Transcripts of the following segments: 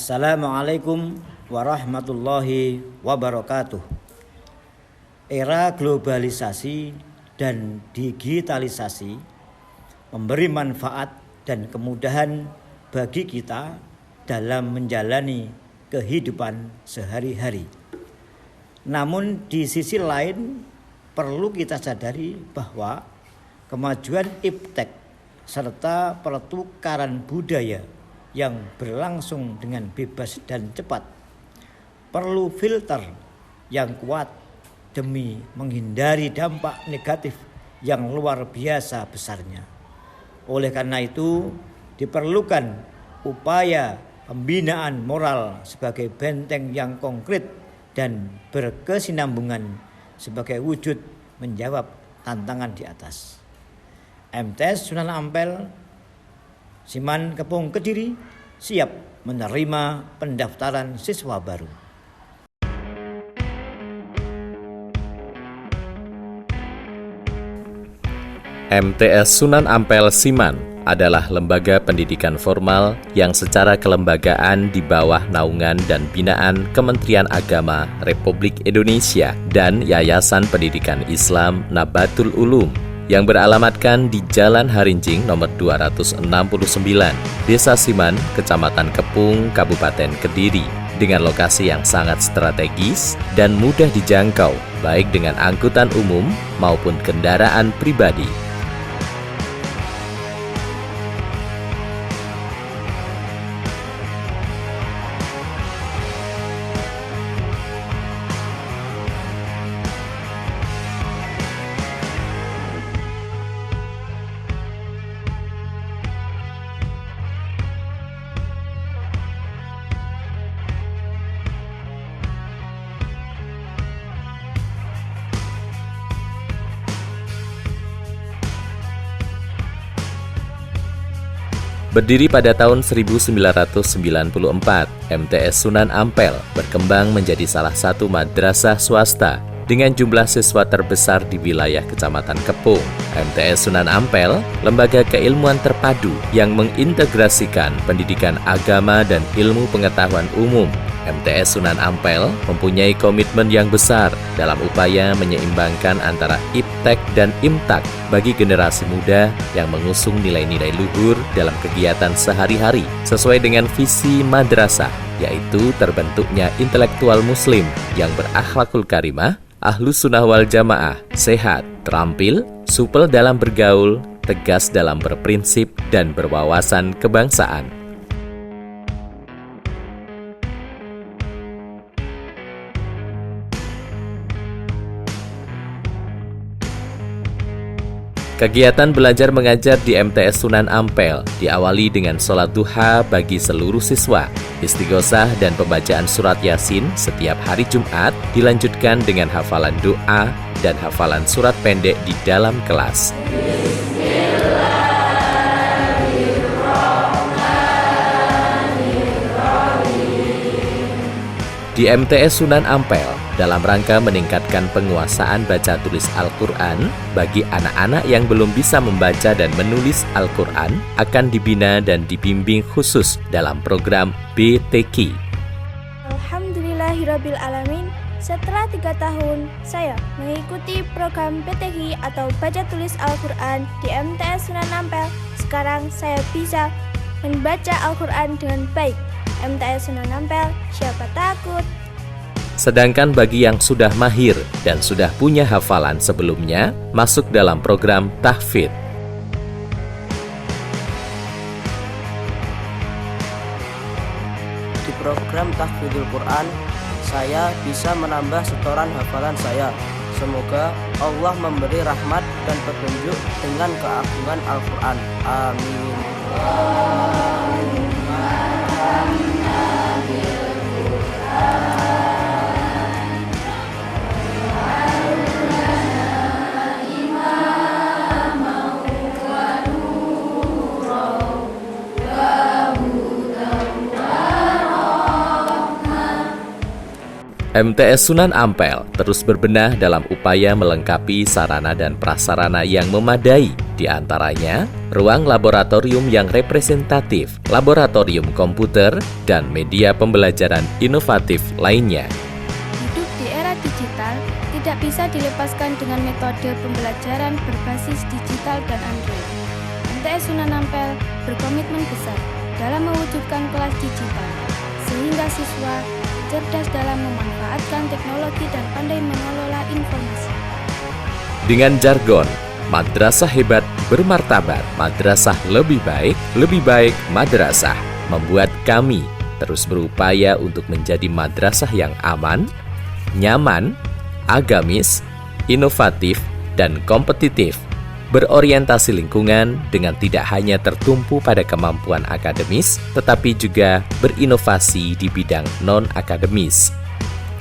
Assalamualaikum warahmatullahi wabarakatuh. Era globalisasi dan digitalisasi memberi manfaat dan kemudahan bagi kita dalam menjalani kehidupan sehari-hari. Namun di sisi lain perlu kita sadari bahwa kemajuan iptek serta pertukaran budaya yang berlangsung dengan bebas dan cepat perlu filter yang kuat demi menghindari dampak negatif yang luar biasa besarnya. Oleh karena itu diperlukan upaya pembinaan moral sebagai benteng yang konkret dan berkesinambungan sebagai wujud menjawab tantangan di atas. MTS Sunan Ampel Siman Kepung Kediri siap menerima pendaftaran siswa baru. MTS Sunan Ampel Siman adalah lembaga pendidikan formal yang secara kelembagaan di bawah naungan dan binaan Kementerian Agama Republik Indonesia dan Yayasan Pendidikan Islam Nabatul Ulum yang beralamatkan di Jalan Harinjing nomor 269, Desa Siman, Kecamatan Kepung, Kabupaten Kediri, dengan lokasi yang sangat strategis dan mudah dijangkau, baik dengan angkutan umum maupun kendaraan pribadi. Berdiri pada tahun 1994, MTS Sunan Ampel berkembang menjadi salah satu madrasah swasta dengan jumlah siswa terbesar di wilayah Kecamatan Kepung. MTS Sunan Ampel, lembaga keilmuan terpadu yang mengintegrasikan pendidikan agama dan ilmu pengetahuan umum. MTS Sunan Ampel mempunyai komitmen yang besar dalam upaya menyeimbangkan antara iptek dan imtak bagi generasi muda yang mengusung nilai-nilai luhur dalam kegiatan sehari-hari sesuai dengan visi madrasah, yaitu terbentuknya intelektual muslim yang berakhlakul karimah, ahlus sunnah wal jamaah, sehat, terampil, supel dalam bergaul, tegas dalam berprinsip, dan berwawasan kebangsaan. Kegiatan belajar mengajar di MTS Sunan Ampel diawali dengan sholat duha bagi seluruh siswa, istighosah dan pembacaan surat Yasin setiap hari Jumat, dilanjutkan dengan hafalan doa dan hafalan surat pendek di dalam kelas. Di MTS Sunan Ampel, dalam rangka meningkatkan penguasaan baca tulis Al-Quran bagi anak-anak yang belum bisa membaca dan menulis Al-Quran, akan dibina dan dibimbing khusus dalam program BTQ. Alhamdulillahirrabbilalamin. Setelah 3 tahun, saya mengikuti program BTQ atau Baca Tulis Al-Quran di MTS Sunan Ampel. Sekarang saya bisa membaca Al-Quran dengan baik. MTS Sunan Ampel, siapa takut? Sedangkan bagi yang sudah mahir dan sudah punya hafalan sebelumnya, masuk dalam program tahfidz. Di program Tahfidzul Quran, saya bisa menambah setoran hafalan saya. Semoga Allah memberi rahmat dan petunjuk dengan keagungan Al-Quran. Amin. MTS Sunan Ampel terus berbenah dalam upaya melengkapi sarana dan prasarana yang memadai Di antaranya, ruang laboratorium yang representatif, laboratorium komputer, dan media pembelajaran inovatif lainnya. Hidup di era digital tidak bisa dilepaskan dengan metode pembelajaran berbasis digital dan Android. MTS Sunan Ampel berkomitmen besar dalam mewujudkan kelas digital, sehingga siswa cerdas dalam memanfaatkan teknologi dan pandai mengelola informasi. Dengan jargon, madrasah hebat bermartabat, madrasah lebih baik madrasah, membuat kami terus berupaya untuk menjadi madrasah yang aman, nyaman, agamis, inovatif, dan kompetitif, berorientasi lingkungan dengan tidak hanya tertumpu pada kemampuan akademis, tetapi juga berinovasi di bidang non-akademis.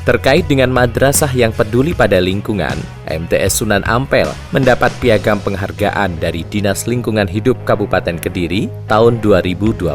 Terkait dengan madrasah yang peduli pada lingkungan, MTS Sunan Ampel mendapat piagam penghargaan dari Dinas Lingkungan Hidup Kabupaten Kediri tahun 2021.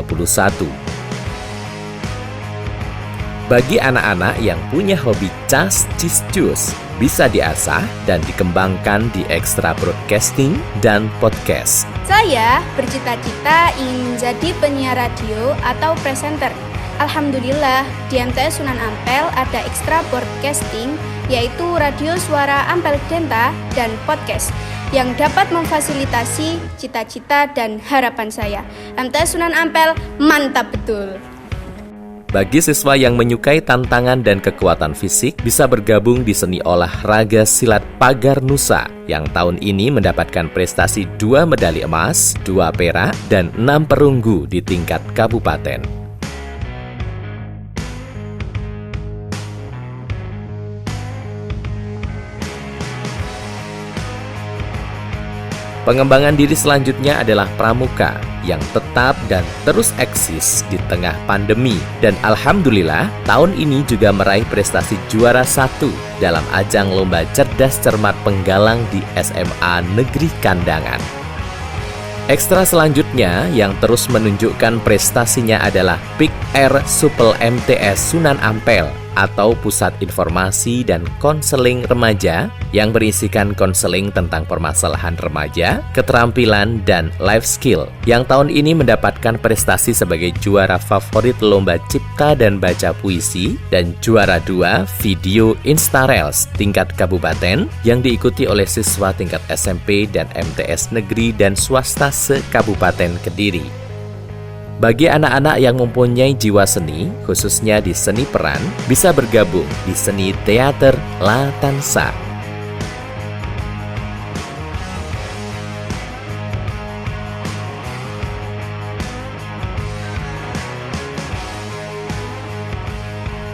Bagi anak-anak yang punya hobi cas cis cus, bisa diasah dan dikembangkan di ekstra broadcasting dan podcast. Saya bercita-cita ingin menjadi penyiar radio atau presenter. Alhamdulillah, di MTS Sunan Ampel ada ekstra broadcasting, yaitu radio suara Ampel Denta dan podcast, yang dapat memfasilitasi cita-cita dan harapan saya. MTS Sunan Ampel mantap betul. Bagi siswa yang menyukai tantangan dan kekuatan fisik, bisa bergabung di seni olahraga silat pagar Nusa, yang tahun ini mendapatkan prestasi 2 medali emas, 2 perak, dan 6 perunggu di tingkat kabupaten. Pengembangan diri selanjutnya adalah pramuka yang tetap dan terus eksis di tengah pandemi. Dan alhamdulillah, tahun ini juga meraih prestasi juara 1 dalam ajang lomba cerdas cermat penggalang di SMA Negeri Kandangan. Ekstra selanjutnya yang terus menunjukkan prestasinya adalah Pick Air Supel MTS Sunan Ampel atau Pusat Informasi dan Konseling Remaja yang berisikan konseling tentang permasalahan remaja, keterampilan, dan life skill, yang tahun ini mendapatkan prestasi sebagai juara favorit lomba cipta dan baca puisi dan juara 2 video Instarels tingkat kabupaten yang diikuti oleh siswa tingkat SMP dan MTS negeri dan swasta se-Kabupaten Kediri. Bagi anak-anak yang mempunyai jiwa seni, khususnya di seni peran, bisa bergabung di seni teater La Tansa.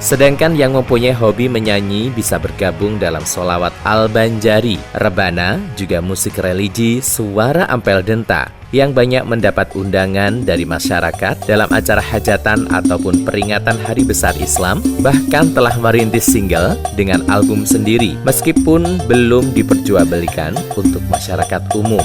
Sedangkan yang mempunyai hobi menyanyi bisa bergabung dalam sholawat Al-Banjari, rebana, juga musik religi Suara Ampel Denta, yang banyak mendapat undangan dari masyarakat dalam acara hajatan ataupun peringatan Hari Besar Islam, bahkan telah merintis single dengan album sendiri, meskipun belum diperjualbelikan untuk masyarakat umum.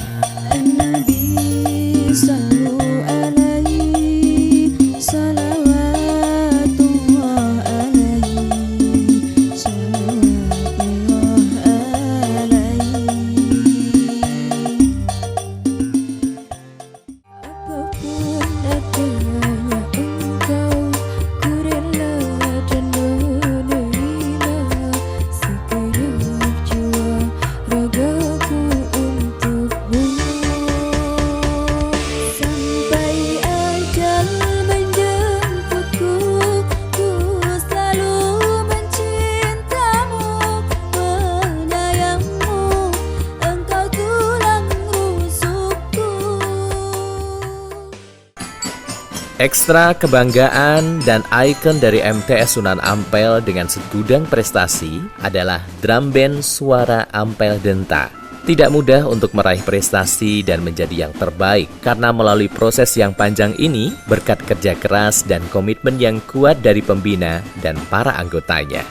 Ekstra kebanggaan dan ikon dari MTS Sunan Ampel dengan segudang prestasi adalah drum band Suara Ampel Denta. Tidak mudah untuk meraih prestasi dan menjadi yang terbaik, karena melalui proses yang panjang ini berkat kerja keras dan komitmen yang kuat dari pembina dan para anggotanya.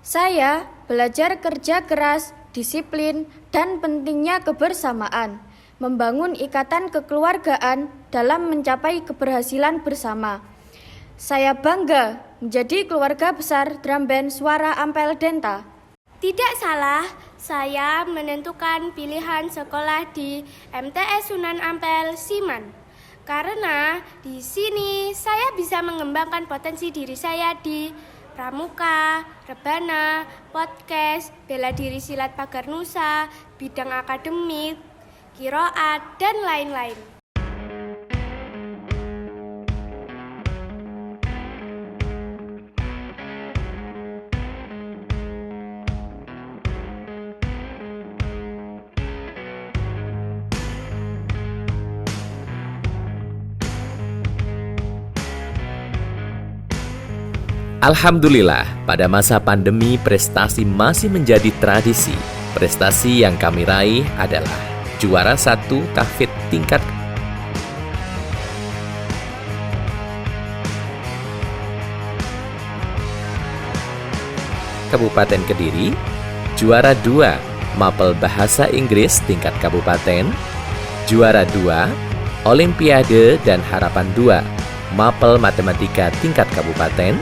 Saya belajar kerja keras, disiplin, dan pentingnya kebersamaan, membangun ikatan kekeluargaan dalam mencapai keberhasilan bersama. Saya bangga menjadi keluarga besar drum band Suara Ampel Denta. Tidak salah, saya menentukan pilihan sekolah di MTS Sunan Ampel Siman. Karena di sini saya bisa mengembangkan potensi diri saya di pramuka, rebana, podcast, bela diri silat pagar nusa, bidang akademik, qiraat, dan lain-lain. Alhamdulillah, pada masa pandemi prestasi masih menjadi tradisi. Prestasi yang kami raih adalah juara 1 tahfidz tingkat Kabupaten Kediri, juara 2 Mapel Bahasa Inggris tingkat kabupaten, juara 2 Olimpiade dan Harapan 2 Mapel Matematika tingkat kabupaten,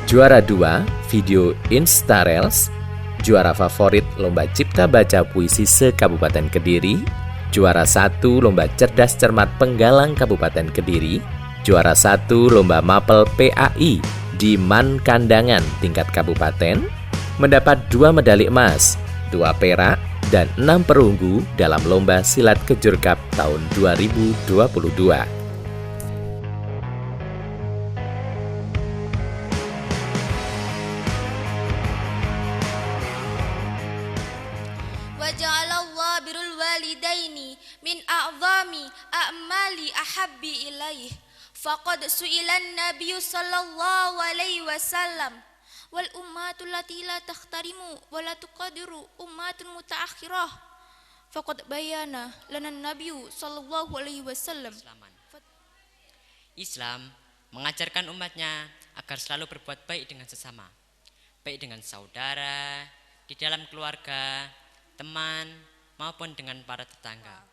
juara 2 video Instarels, juara favorit Lomba Cipta Baca Puisi se-Kabupaten Kediri, juara 1 Lomba Cerdas Cermat Penggalang Kabupaten Kediri, juara 1 Lomba Mapel PAI di Man Kandangan tingkat kabupaten, mendapat 2 medali emas, 2 perak, dan 6 perunggu dalam Lomba Silat Kejur Cup tahun 2022. Waja'alallah birrul walidaini min a'zami a'mali ahabbi ilaih. Faqad su'ilan nabiyyu sallallahu alaihi wasallam wal ummatul lati la takhtarimu wa la tuqadiru ummatun mutaakhirah. Faqad bayana lana nabiyyu sallallahu alaihi wasallam. Islam mengajarkan umatnya agar selalu berbuat baik dengan sesama, baik dengan saudara, di dalam keluarga, teman, maupun dengan para tetangga.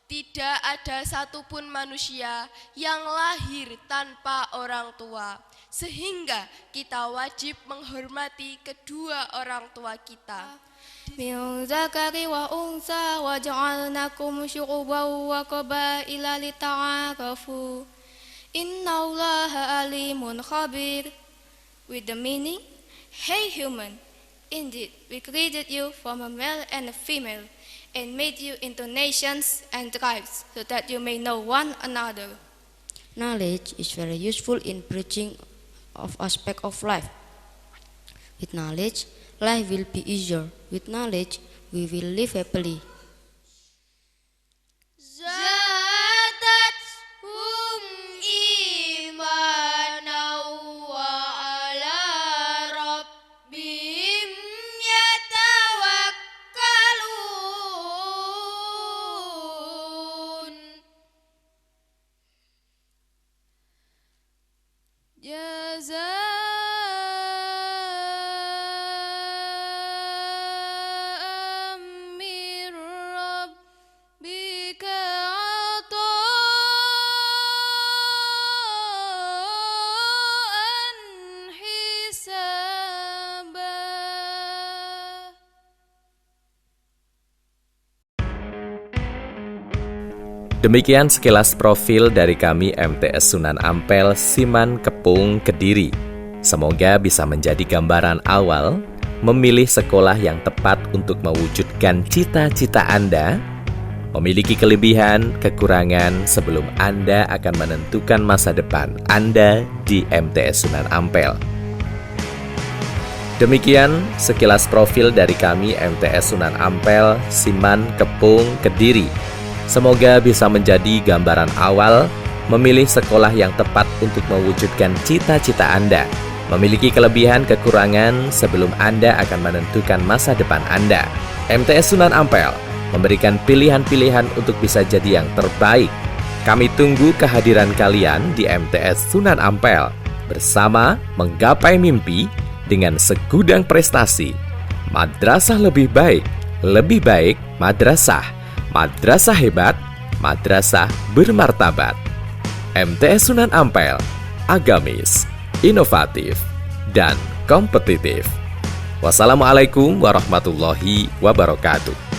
Tidak ada satupun manusia yang lahir tanpa orang tua, sehingga kita wajib menghormati kedua orang tua kita. Min zakari wa unsa wa ja'alnakum syu'uban wa qabaila lita'arafu. Innallaha alimun khabir. With the meaning, hey human, indeed, we created you from a male and a female, and made you into nations and tribes, so that you may know one another. Knowledge is very useful in preaching of aspect of life. With knowledge, life will be easier. With knowledge, we will live happily. Demikian sekilas profil dari kami MTS Sunan Ampel Siman Kepung Kediri. Semoga bisa menjadi gambaran awal memilih sekolah yang tepat untuk mewujudkan cita-cita Anda, memiliki kelebihan, kekurangan sebelum Anda akan menentukan masa depan Anda di MTS Sunan Ampel. Demikian sekilas profil dari kami MTS Sunan Ampel Siman Kepung Kediri. Semoga bisa menjadi gambaran awal memilih sekolah yang tepat untuk mewujudkan cita-cita Anda, memiliki kelebihan kekurangan sebelum Anda akan menentukan masa depan Anda. MTS Sunan Ampel memberikan pilihan-pilihan untuk bisa jadi yang terbaik. Kami tunggu kehadiran kalian di MTS Sunan Ampel bersama menggapai mimpi dengan segudang prestasi. Madrasah lebih baik, lebih baik madrasah. Madrasah hebat, madrasah bermartabat. MTS Sunan Ampel, agamis, inovatif, dan kompetitif. Wassalamualaikum warahmatullahi wabarakatuh.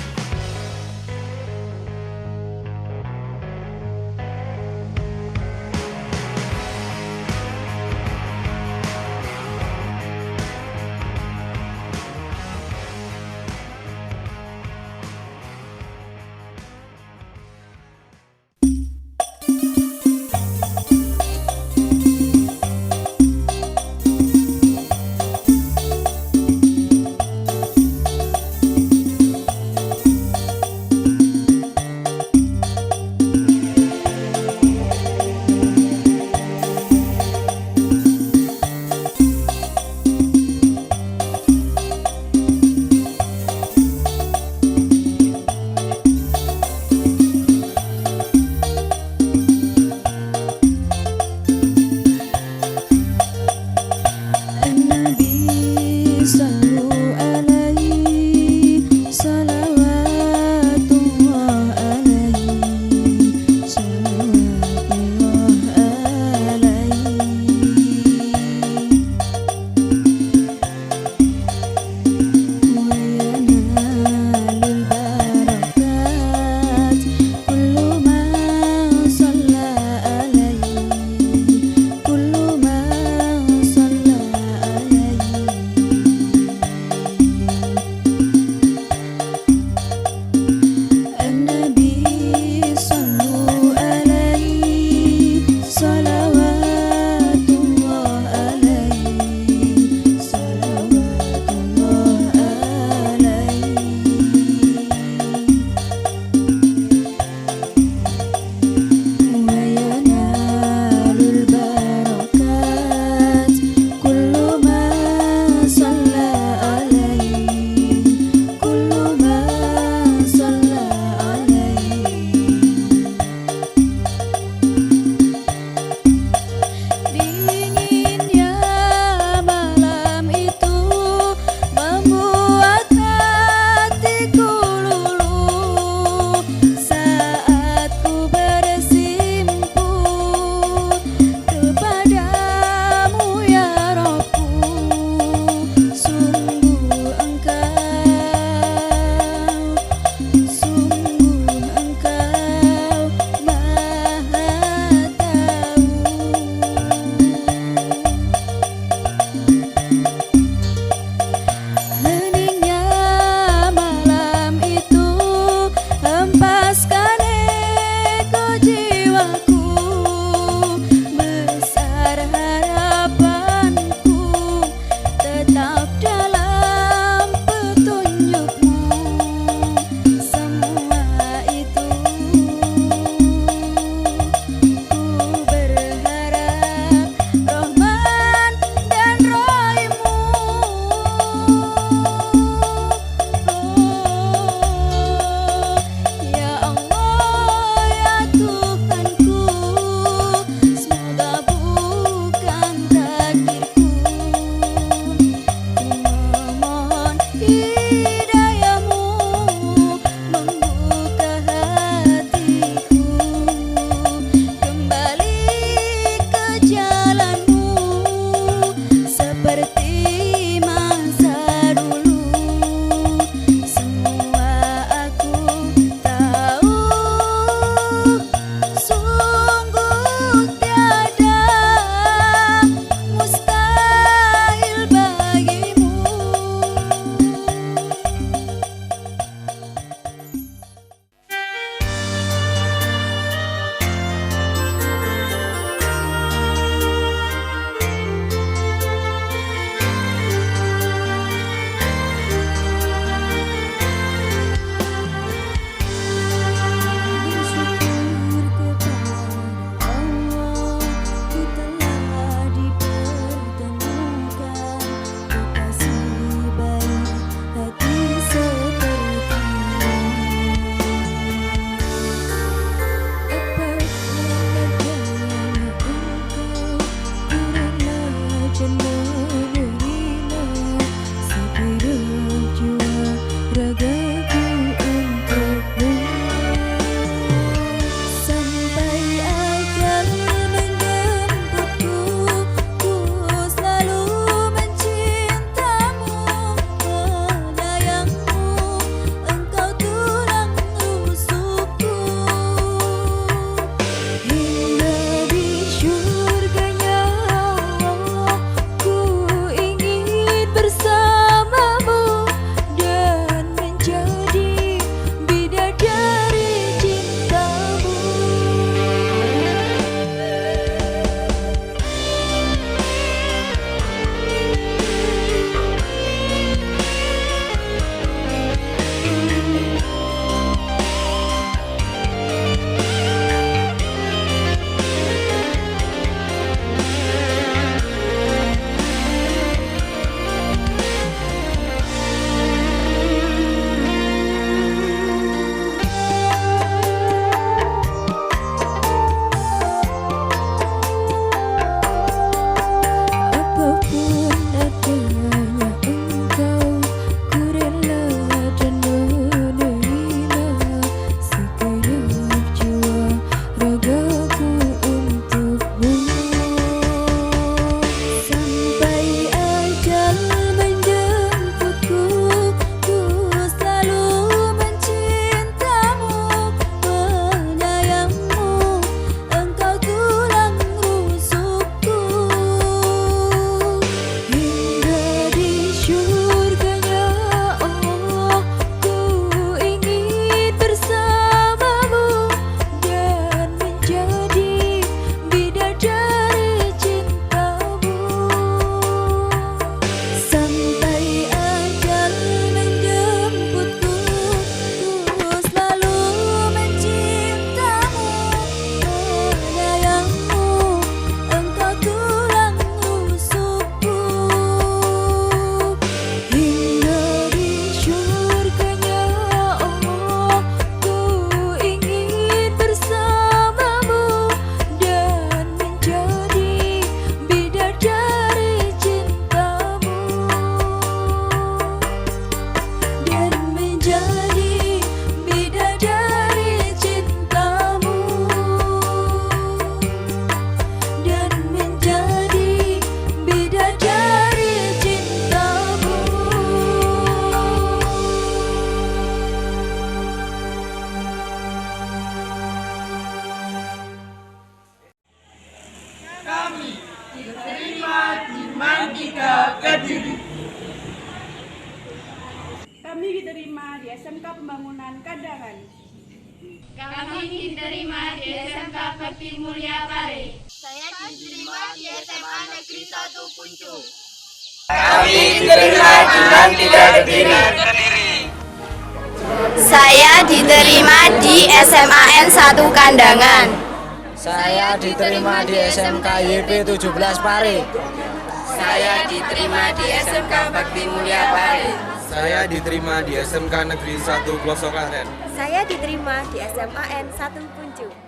Kami diterima di SMK Pembangunan Kandangan. Kami diterima di SMK Bakti Mulia Pare. Saya diterima di SMA Negeri 1 Puncung. Kami diterima di Unpad 3 Kediri. Saya diterima di SMAN 1 Kandangan. Saya diterima di SMK YP 17 Pare. Saya diterima di SMK Bakti Mulia Pare. Saya diterima di SMK Negeri 1 Plosokanen. Saya diterima di SMAN 1 Puncung.